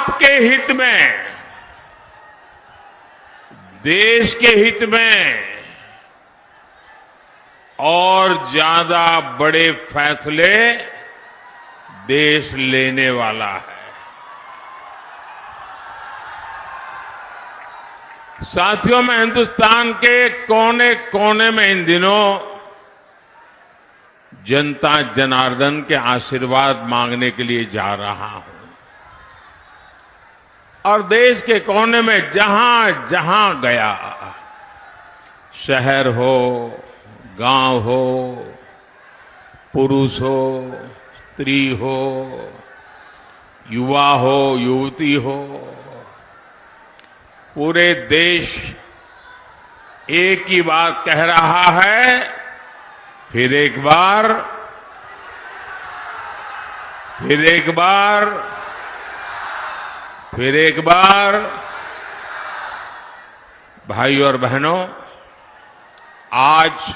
आपके हित में, देश के हित में और ज्यादा बड़े फैसले देश लेने वाला है। साथियों, मैं हिंदुस्तान के कोने कोने में इन दिनों जनता जनार्दन के आशीर्वाद मांगने के लिए जा रहा हूं और देश के कोने में जहां जहां गया, शहर हो, गांव हो, पुरुष हो, स्त्री हो, युवा हो, युवती हो, पूरे देश एक ही बात कह रहा है, फिर एक बार, फिर एक बार, फिर एक बार। भाइयों और बहनों, आज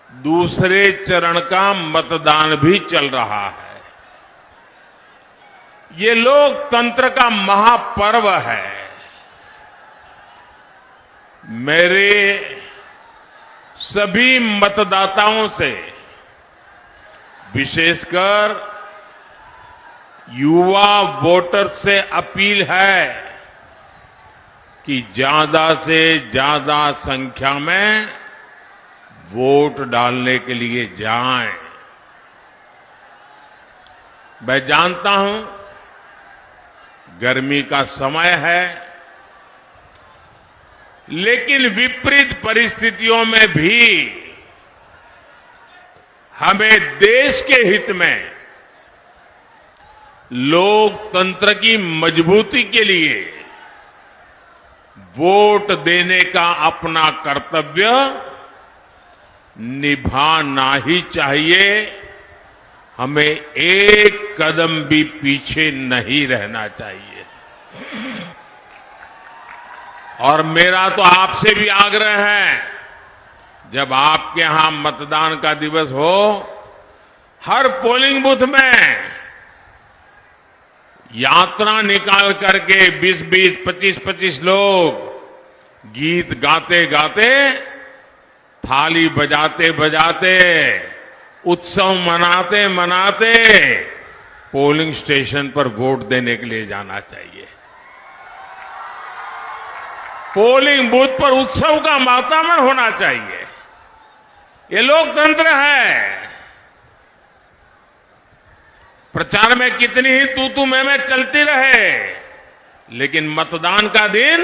दूसरे चरण का मतदान भी चल रहा है। ये लोकतंत्र का महापर्व है। मेरे सभी मतदाताओं से, विशेषकर युवा वोटर से अपील है कि ज्यादा से ज्यादा संख्या में वोट डालने के लिए जाएं। मैं जानता हूं गर्मी का समय है, लेकिन विपरीत परिस्थितियों में भी हमें देश के हित में, लोकतंत्र की मजबूती के लिए वोट देने का अपना कर्तव्य निभाना ही चाहिए। हमें एक कदम भी पीछे नहीं रहना चाहिए। और मेरा तो आपसे भी आग्रह है, जब आपके यहां मतदान का दिवस हो, हर पोलिंग बूथ में यात्रा निकाल करके 20-20, 25-25 लोग गीत गाते गाते, थाली बजाते बजाते, उत्सव मनाते मनाते पोलिंग स्टेशन पर वोट देने के लिए जाना चाहिए। पोलिंग बूथ पर उत्सव का वातावरण होना चाहिए। ये लोकतंत्र है। प्रचार में कितनी ही तू मैं चलती रहे, लेकिन मतदान का दिन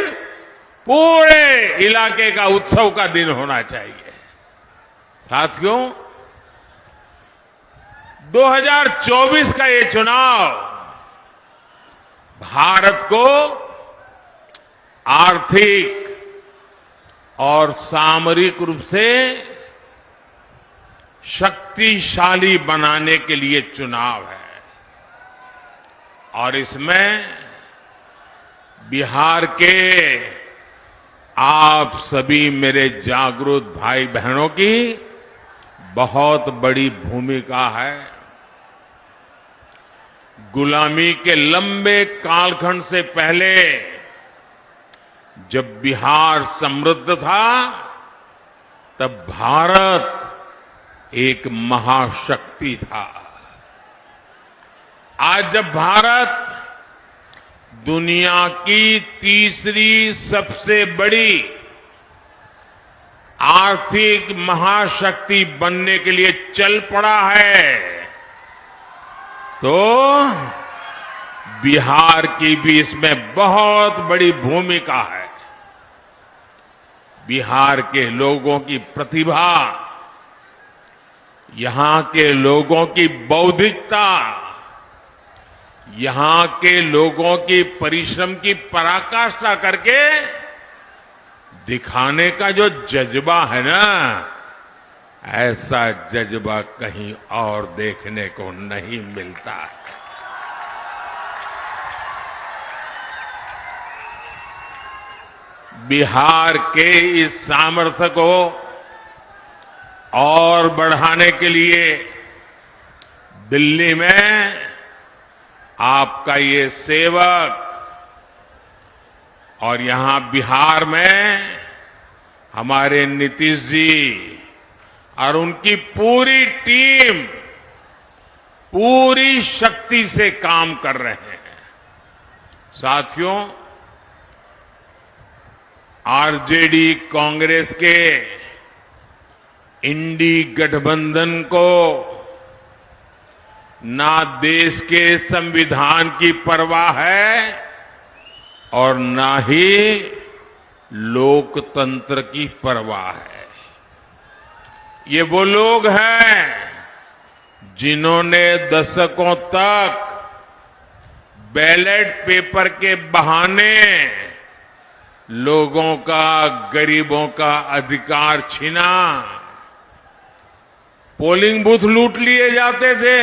पूरे इलाके का उत्सव का दिन होना चाहिए। साथियों, 2024 का ये चुनाव भारत को आर्थिक और सामरिक रूप से शक्तिशाली बनाने के लिए चुनाव है और इसमें बिहार के आप सभी मेरे जागरूक भाई बहनों की बहुत बड़ी भूमिका है। गुलामी के लंबे कालखंड से पहले जब बिहार समृद्ध था, तब भारत एक महाशक्ति था। आज जब भारत दुनिया की तीसरी सबसे बड़ी आर्थिक महाशक्ति बनने के लिए चल पड़ा है, तो बिहार की भी इसमें बहुत बड़ी भूमिका है। बिहार के लोगों की प्रतिभा, यहां के लोगों की बौद्धिकता, यहां के लोगों की परिश्रम की पराकाष्ठा करके दिखाने का जो जज्बा है ना, ऐसा जज्बा कहीं और देखने को नहीं मिलता है। बिहार के इस सामर्थ्य को और बढ़ाने के लिए दिल्ली में आपका ये सेवक और यहां बिहार में हमारे नीतीश जी और उनकी पूरी टीम पूरी शक्ति से काम कर रहे हैं। साथियों, आरजेडी कांग्रेस के इंडी गठबंधन को ना देश के संविधान की परवाह है और ना ही लोकतंत्र की परवाह है। ये वो लोग हैं जिन्होंने दशकों तक बैलेट पेपर के बहाने लोगों का, गरीबों का अधिकार छीना। पोलिंग बूथ लूट लिए जाते थे,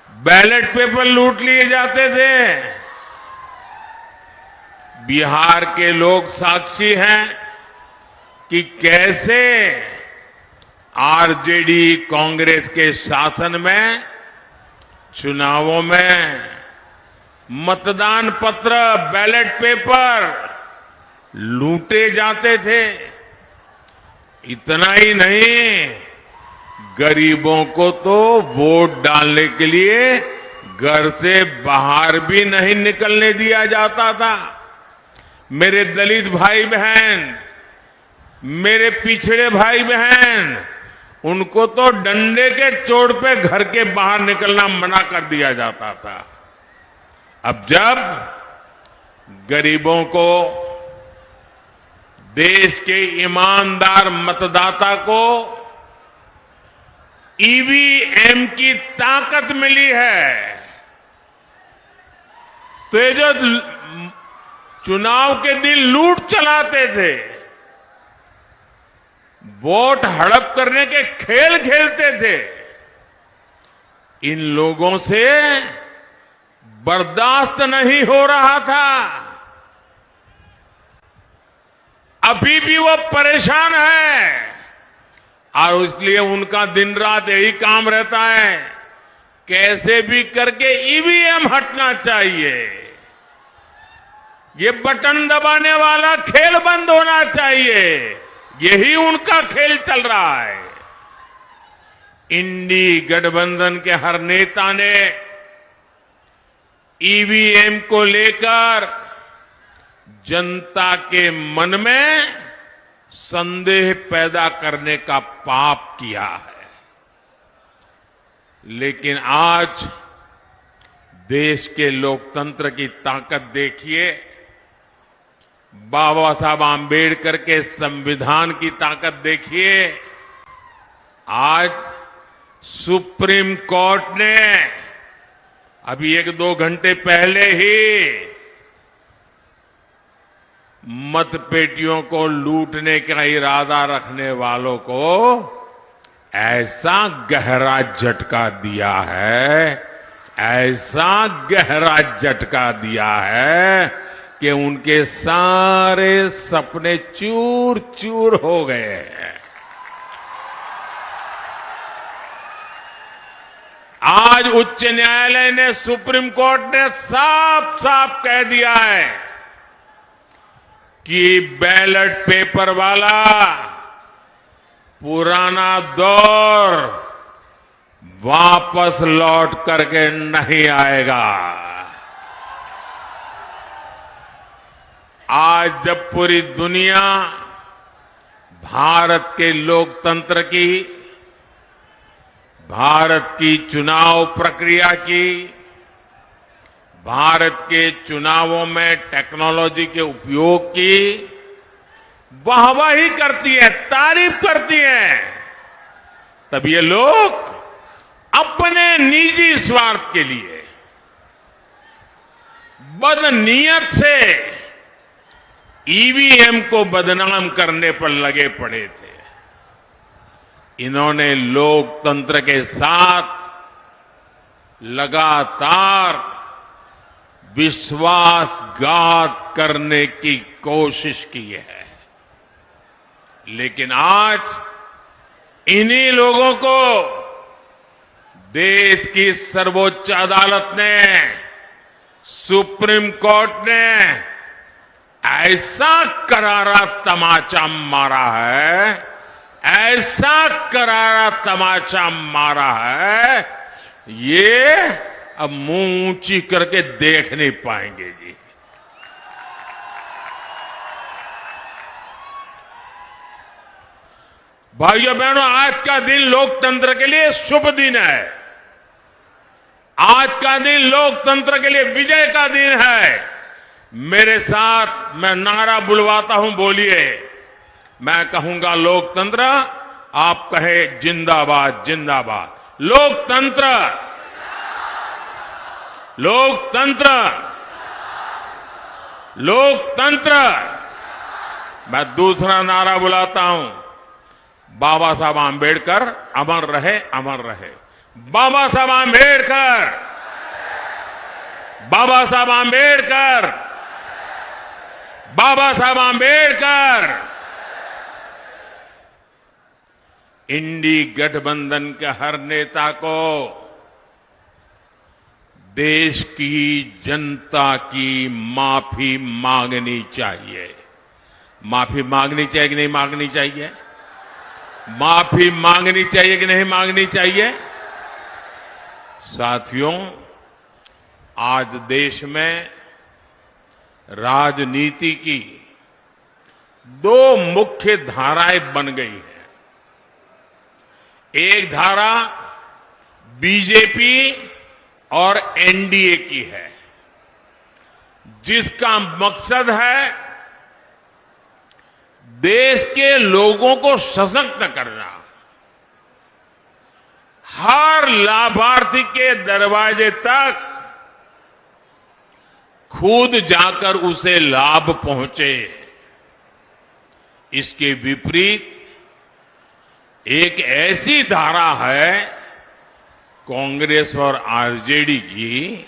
बैलेट पेपर लूट लिए जाते थे। बिहार के लोग साक्षी हैं कि कैसे आरजेडी कांग्रेस के शासन में चुनावों में मतदान पत्र, बैलेट पेपर लूटे जाते थे। इतना ही नहीं, गरीबों को तो वोट डालने के लिए घर से बाहर भी नहीं निकलने दिया जाता था। मेरे दलित भाई बहन, मेरे पिछड़े भाई बहन, उनको तो डंडे के चोट पे घर के बाहर निकलना मना कर दिया जाता था। अब जब गरीबों को, देश के ईमानदार मतदाता को ईवीएम की ताकत मिली है, तो ये जो चुनाव के दिन लूट चलाते थे, वोट हड़प करने के खेल खेलते थे, इन लोगों से बर्दाश्त नहीं हो रहा था। अभी भी वो परेशान है और इसलिए उनका दिन रात यही काम रहता है, कैसे भी करके ईवीएम हटना चाहिए, ये बटन दबाने वाला खेल बंद होना चाहिए। यही उनका खेल चल रहा है। इंडी गठबंधन के हर नेता ने ईवीएम को लेकर जनता के मन में संदेह पैदा करने का पाप किया है। लेकिन आज देश के लोकतंत्र की ताकत देखिए, बाबा साहब आंबेडकर के संविधान की ताकत देखिए। आज सुप्रीम कोर्ट ने अभी 1-2 घंटे पहले ही मतपेटियों को लूटने का इरादा रखने वालों को ऐसा गहरा झटका दिया है, ऐसा गहरा झटका दिया है कि उनके सारे सपने चूर चूर हो गए हैं। आज उच्च न्यायालय ने, सुप्रीम कोर्ट ने साफ साफ कह दिया है कि बैलेट पेपर वाला पुराना दौर वापस लौट करके नहीं आएगा। आज जब पूरी दुनिया भारत के लोकतंत्र की, भारत की चुनाव प्रक्रिया की, भारत के चुनावों में टेक्नोलॉजी के उपयोग की वाहवाही करती है, तारीफ करती है, तब ये लोग अपने निजी स्वार्थ के लिए बदनीयत से ईवीएम को बदनाम करने पर लगे पड़े थे। इन्होंने लोकतंत्र के साथ लगातार विश्वासघात करने की कोशिश की है। लेकिन आज इन्हीं लोगों को देश की सर्वोच्च अदालत ने सुप्रीम कोर्ट ने ऐसा करारा तमाचा मारा है, ऐसा करारा तमाचा मारा है, ये अब मुंह ऊंची करके देख नहीं पाएंगे जी। भाइयों बहनों, आज का दिन लोकतंत्र के लिए शुभ दिन है। आज का दिन लोकतंत्र के लिए विजय का दिन है। मेरे साथ मैं नारा बुलवाता हूं, बोलिए। मैं कहूंगा लोकतंत्र, आप कहे जिंदाबाद जिंदाबाद। लोकतंत्र, लोकतंत्र, लोकतंत्र। मैं दूसरा नारा बुलाता हूं, बाबा साहब आंबेडकर अमर रहे, अमर रहे। बाबा साहब आंबेडकर, बाबा साहब आंबेडकर, बाबा साहब आंबेडकर। इंडी गठबंधन के हर नेता को देश की जनता की माफी मांगनी चाहिए। माफी मांगनी चाहिए कि नहीं मांगनी चाहिए? माफी मांगनी चाहिए कि नहीं मांगनी चाहिए? साथियों, आज देश में राजनीति की दो मुख्य धाराएं बन गई हैं। एक धारा बीजेपी और एनडीए की है, जिसका मकसद है देश के लोगों को सशक्त करना, हर लाभार्थी के दरवाजे तक खुद जाकर उसे लाभ पहुंचे। इसके विपरीत एक ऐसी धारा है कांग्रेस और आरजेडी की,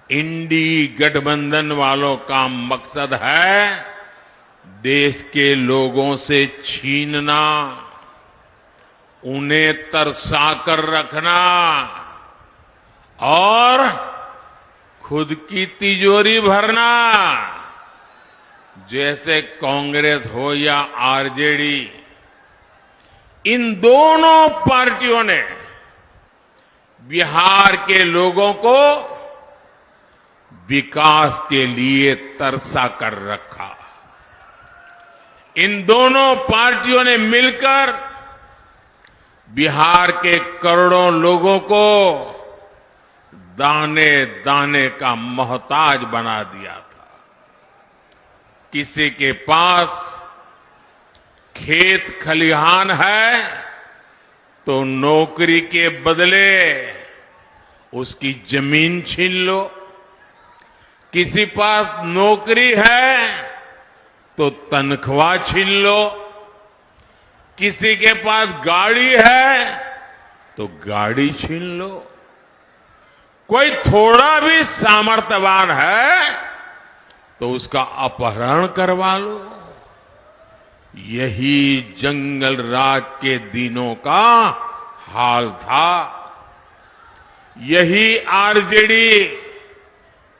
इंडी गठबंधन वालों का मकसद है देश के लोगों से छीनना, उन्हें तरसा कर रखना और खुद की तिजोरी भरना। जैसे कांग्रेस हो या आरजेडी, इन दोनों पार्टियों ने बिहार के लोगों को विकास के लिए तरसा कर रखा। इन दोनों पार्टियों ने मिलकर बिहार के करोड़ों लोगों को दाने दाने का मोहताज बना दिया था। किसी के पास खेत खलिहान है तो नौकरी के बदले उसकी जमीन छीन लो, किसी पास नौकरी है तो तनख्वाह छीन लो, किसी के पास गाड़ी है तो गाड़ी छीन लो, कोई थोड़ा भी सामर्थ्यवान है तो उसका अपहरण करवा लो। यही जंगल राज के दिनों का हाल था। यही आरजेडी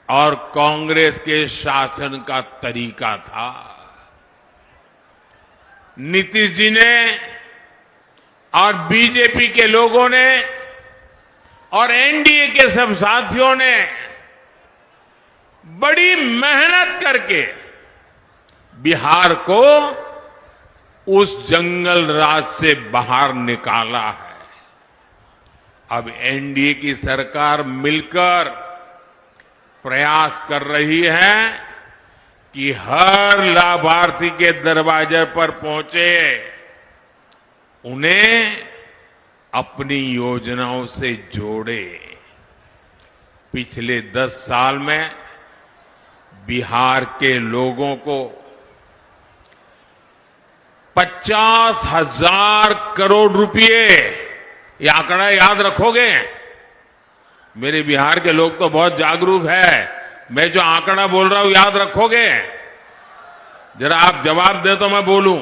और कांग्रेस के शासन का तरीका था। नीतीश जी ने और बीजेपी के लोगों ने और एनडीए के सब साथियों ने बड़ी मेहनत करके बिहार को उस जंगल राज से बाहर निकाला है। अब एनडीए की सरकार मिलकर प्रयास कर रही है कि हर लाभार्थी के दरवाजे पर पहुंचे, उन्हें अपनी योजनाओं से जोड़े। पिछले 10 साल में बिहार के लोगों को 50,000 करोड़ रुपए, ये आंकड़ा याद रखोगे? मेरे बिहार के लोग तो बहुत जागरूक है। मैं जो आंकड़ा बोल रहा हूं याद रखोगे? जरा आप जवाब दे तो मैं बोलूं।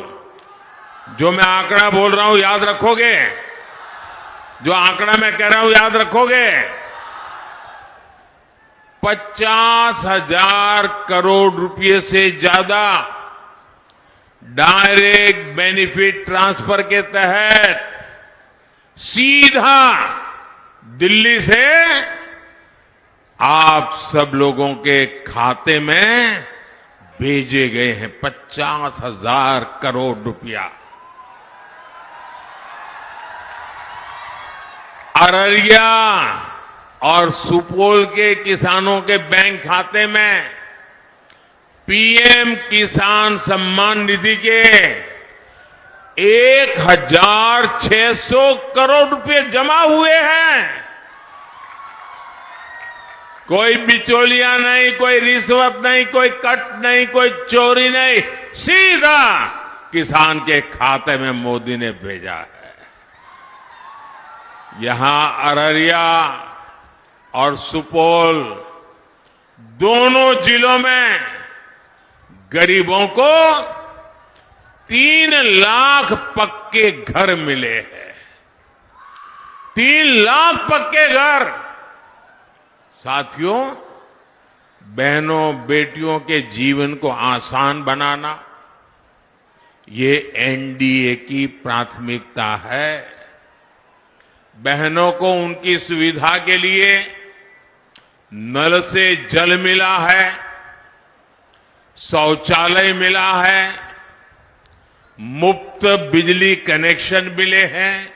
जो मैं आंकड़ा बोल रहा हूं याद रखोगे? जो आंकड़ा मैं कह रहा हूं याद रखोगे? 50,000 करोड़ रुपए से ज्यादा डायरेक्ट बेनिफिट ट्रांसफर के तहत सीधा दिल्ली से आप सब लोगों के खाते में भेजे गए हैं। 50,000 करोड़ रुपया। अररिया और सुपौल के किसानों के बैंक खाते में पीएम किसान सम्मान निधि के 1,600 करोड़ रुपए जमा हुए हैं। कोई बिचौलिया नहीं, कोई रिश्वत नहीं, कोई कट नहीं, कोई चोरी नहीं, सीधा किसान के खाते में मोदी ने भेजा है। यहां अररिया और सुपौल दोनों जिलों में गरीबों को 3 लाख पक्के घर मिले हैं। 3 लाख पक्के घर। साथियों, बहनों बेटियों के जीवन को आसान बनाना ये एनडीए की प्राथमिकता है। बहनों को उनकी सुविधा के लिए नल से जल मिला है, शौचालय मिला है, मुफ्त बिजली कनेक्शन मिले हैं।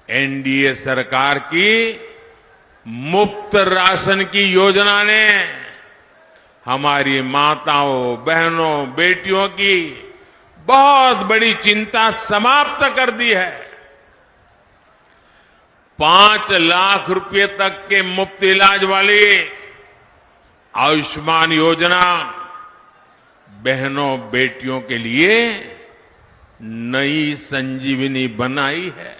एनडीए सरकार की मुफ्त राशन की योजना ने हमारी माताओं, बहनों, बेटियों की बहुत बड़ी चिंता समाप्त कर दी है। 5 लाख रुपए तक के मुफ्त इलाज वाली आयुष्मान योजना बहनों बेटियों के लिए नई संजीवनी बनाई है।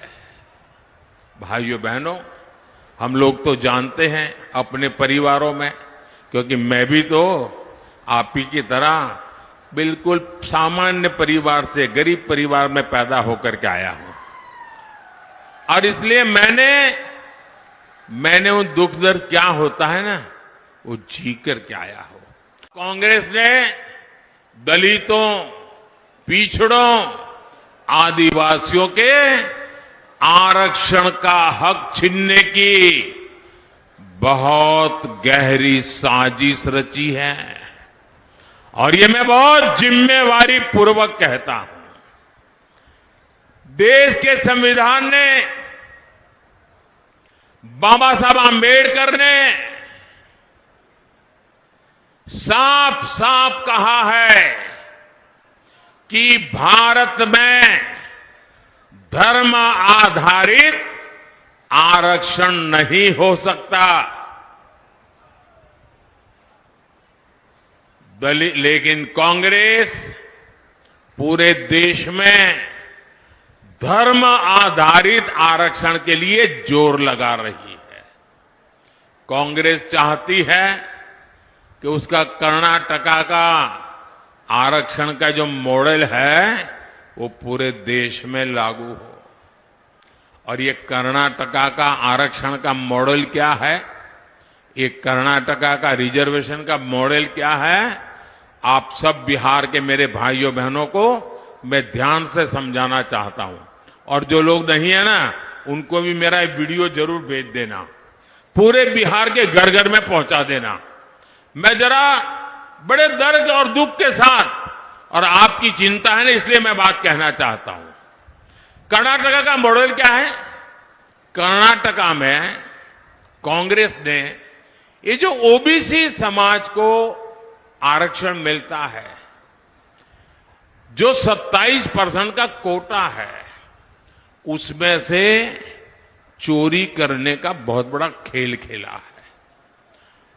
भाइयों बहनों, हम लोग तो जानते हैं अपने परिवारों में, क्योंकि मैं भी तो आप ही की तरह बिल्कुल सामान्य परिवार से, गरीब परिवार में पैदा होकर के आया हूं, और इसलिए मैंने वो दुख दर्द क्या होता है ना, वो जी करके आया हूं। कांग्रेस ने दलितों, पिछड़ों, आदिवासियों के आरक्षण का हक छीनने की बहुत गहरी साजिश रची है, और ये मैं बहुत जिम्मेवारी पूर्वक कहता हूं। देश के संविधान ने, बाबा साहब आंबेडकर ने साफ साफ कहा है कि भारत में धर्म आधारित आरक्षण नहीं हो सकता। लेकिन कांग्रेस पूरे देश में धर्म आधारित आरक्षण के लिए जोर लगा रही है। कांग्रेस चाहती है कि उसका कर्नाटका का आरक्षण का जो मॉडल है वो पूरे देश में लागू हो। और ये कर्नाटका का आरक्षण का मॉडल क्या है, ये कर्नाटका का रिजर्वेशन का मॉडल क्या है, आप सब बिहार के मेरे भाइयों बहनों को मैं ध्यान से समझाना चाहता हूं। और जो लोग नहीं है ना, उनको भी मेरा वीडियो जरूर भेज देना, पूरे बिहार के घर घर में पहुंचा देना। मैं जरा बड़े दर्द और दुख के साथ, और आपकी चिंता है ना इसलिए मैं बात कहना चाहता हूं। कर्नाटका का मॉडल क्या है? कर्नाटका में कांग्रेस ने ये जो ओबीसी समाज को आरक्षण मिलता है, जो 27% का कोटा है, उसमें से चोरी करने का बहुत बड़ा खेल खेला है।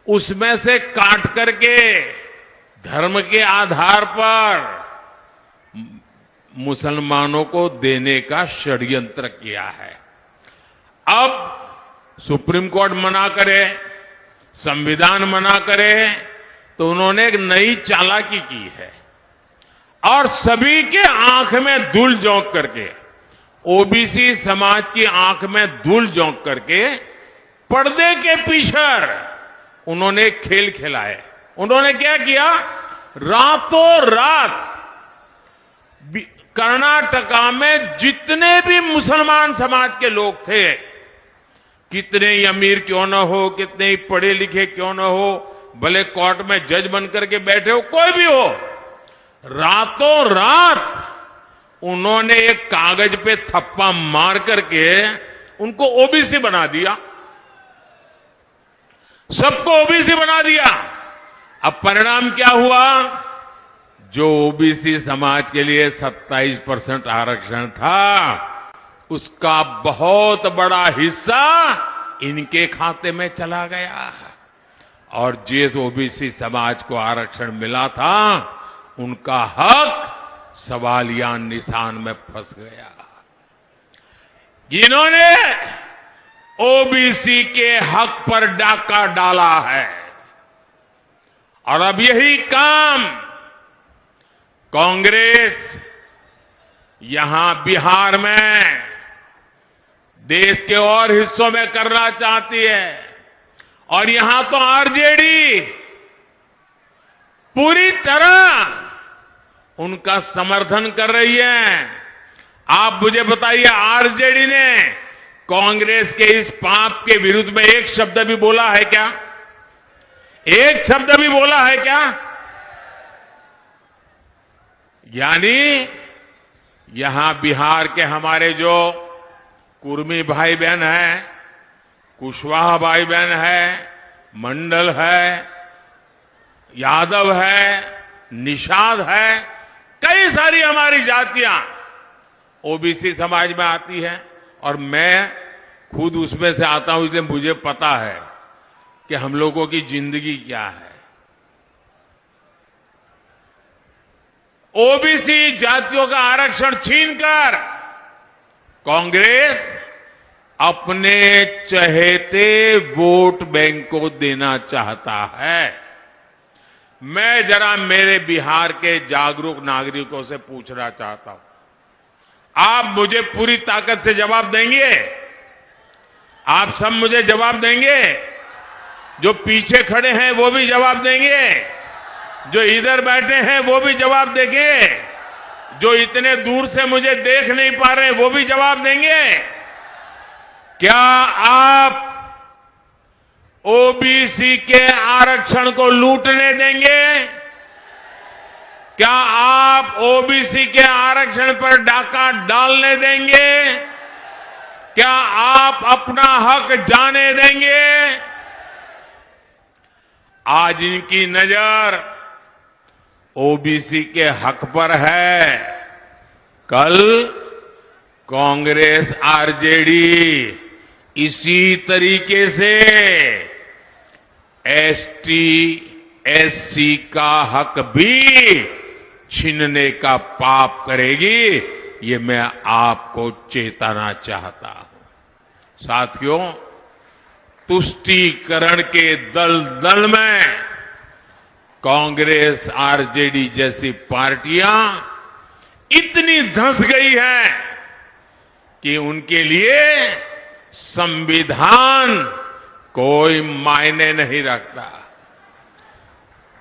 उसमें से काट करके धर्म के आधार पर मुसलमानों को देने का षड्यंत्र किया है। अब सुप्रीम कोर्ट मना करे, संविधान मना करे, तो उन्होंने एक नई चालाकी की है और सभी के आंख में धूल झोंक करके, ओबीसी समाज की आंख में धूल झोंक करके पर्दे के पीछे उन्होंने खेल खेलाए। उन्होंने क्या किया, रातों रात कर्नाटका में जितने भी मुसलमान समाज के लोग थे, कितने ही अमीर क्यों न हो, कितने ही पढ़े लिखे क्यों न हो, भले कोर्ट में जज बनकर के बैठे हो, कोई भी हो, रातों रात उन्होंने एक कागज पे थप्पा मार करके उनको ओबीसी बना दिया, सबको ओबीसी बना दिया। अब परिणाम क्या हुआ, जो ओबीसी समाज के लिए 27% आरक्षण था, उसका बहुत बड़ा हिस्सा इनके खाते में चला गया और जिस ओबीसी समाज को आरक्षण मिला था, उनका हक सवालिया निशान में फंस गया। इन्होंने ओबीसी के हक पर डाका डाला है और अब यही काम कांग्रेस यहां बिहार में, देश के और हिस्सों में करना चाहती है और यहां तो आरजेडी पूरी तरह उनका समर्थन कर रही है। आप मुझे बताइए, आरजेडी ने कांग्रेस के इस पाप के विरुद्ध में एक शब्द भी बोला है क्या? एक शब्द भी बोला है क्या? यानी यहां बिहार के हमारे जो कुर्मी भाई बहन हैं, कुशवाहा भाई बहन है, मंडल है, यादव है, निषाद है, कई सारी हमारी जातियां ओबीसी समाज में आती है और मैं खुद उसमें से आता हूं, इसलिए मुझे पता है कि हम लोगों की जिंदगी क्या है। ओबीसी जातियों का आरक्षण छीनकर कांग्रेस अपने चहेते वोट बैंक को देना चाहता है। मैं जरा मेरे बिहार के जागरूक नागरिकों से पूछना चाहता हूं, आप मुझे पूरी ताकत से जवाब देंगे? आप सब मुझे जवाब देंगे? जो पीछे खड़े हैं वो भी जवाब देंगे, जो इधर बैठे हैं वो भी जवाब देंगे, जो इतने दूर से मुझे देख नहीं पा रहे वो भी जवाब देंगे। क्या आप ओबीसी के आरक्षण को लूटने देंगे? क्या आप ओबीसी के आरक्षण पर डाका डालने देंगे? क्या आप अपना हक जाने देंगे? आज इनकी नजर ओबीसी के हक पर है, कल कांग्रेस आरजेडी इसी तरीके से एसटी एससी का हक भी छीनने का पाप करेगी, ये मैं आपको चेताना चाहता हूं। साथियों, तुष्टीकरण के दलदल में कांग्रेस आरजेडी जैसी पार्टियां इतनी धंस गई हैं कि उनके लिए संविधान कोई मायने नहीं रखता,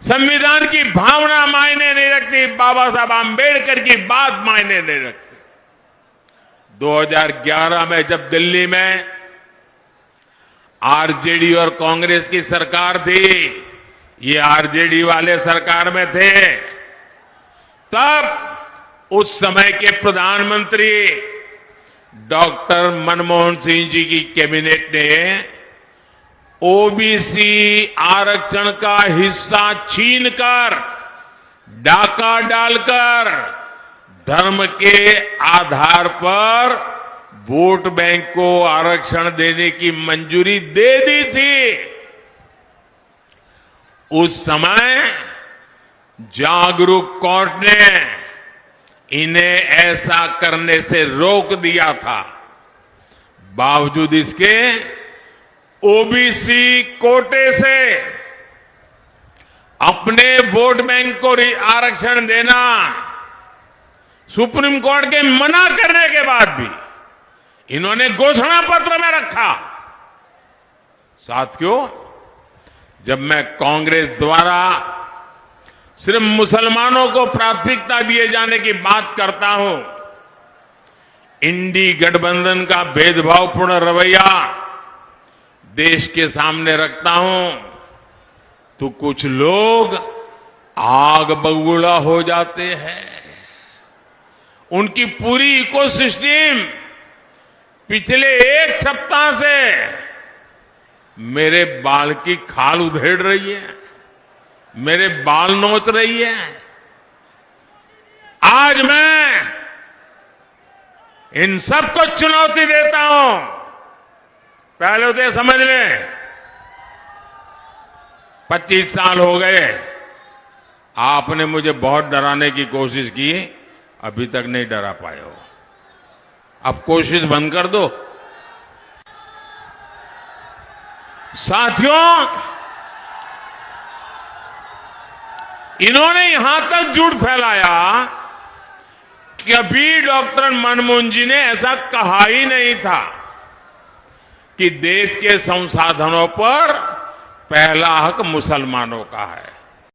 संविधान की भावना मायने नहीं रखती, बाबा साहब आंबेडकर की बात मायने नहीं रखती। 2011 में जब दिल्ली में आरजेडी और कांग्रेस की सरकार थी, ये आरजेडी वाले सरकार में थे, तब उस समय के प्रधानमंत्री डॉक्टर मनमोहन सिंह जी की कैबिनेट ने ओबीसी आरक्षण का हिस्सा छीनकर, डाका डालकर धर्म के आधार पर वोट बैंक को आरक्षण देने की मंजूरी दे दी थी। उस समय जागरूक कोर्ट ने इन्हें ऐसा करने से रोक दिया था। बावजूद इसके ओबीसी कोटे से अपने वोट बैंक को आरक्षण देना सुप्रीम कोर्ट के मना करने के बाद भी इन्होंने घोषणा पत्र में रखा। साथियों, जब मैं कांग्रेस द्वारा सिर्फ मुसलमानों को प्राथमिकता दिए जाने की बात करता हूं, इंडी गठबंधन का भेदभावपूर्ण रवैया देश के सामने रखता हूं, तो कुछ लोग आग बबूला हो जाते हैं। उनकी पूरी इकोसिस्टम पिछले एक सप्ताह से मेरे बाल की खाल उधेड़ रही है, मेरे बाल नोच रही है। आज मैं इन सबको चुनौती देता हूं। पहले तो ये समझ लें, 25 साल हो गए, आपने मुझे बहुत डराने की कोशिश की, अभी तक नहीं डरा पाए हो। अब कोशिश बंद कर दो। साथियों, इन्होंने यहां तक झूठ फैलाया कि अभी डॉक्टर मनमोहन जी ने ऐसा कहा ही नहीं था कि देश के संसाधनों पर पहला हक मुसलमानों का है।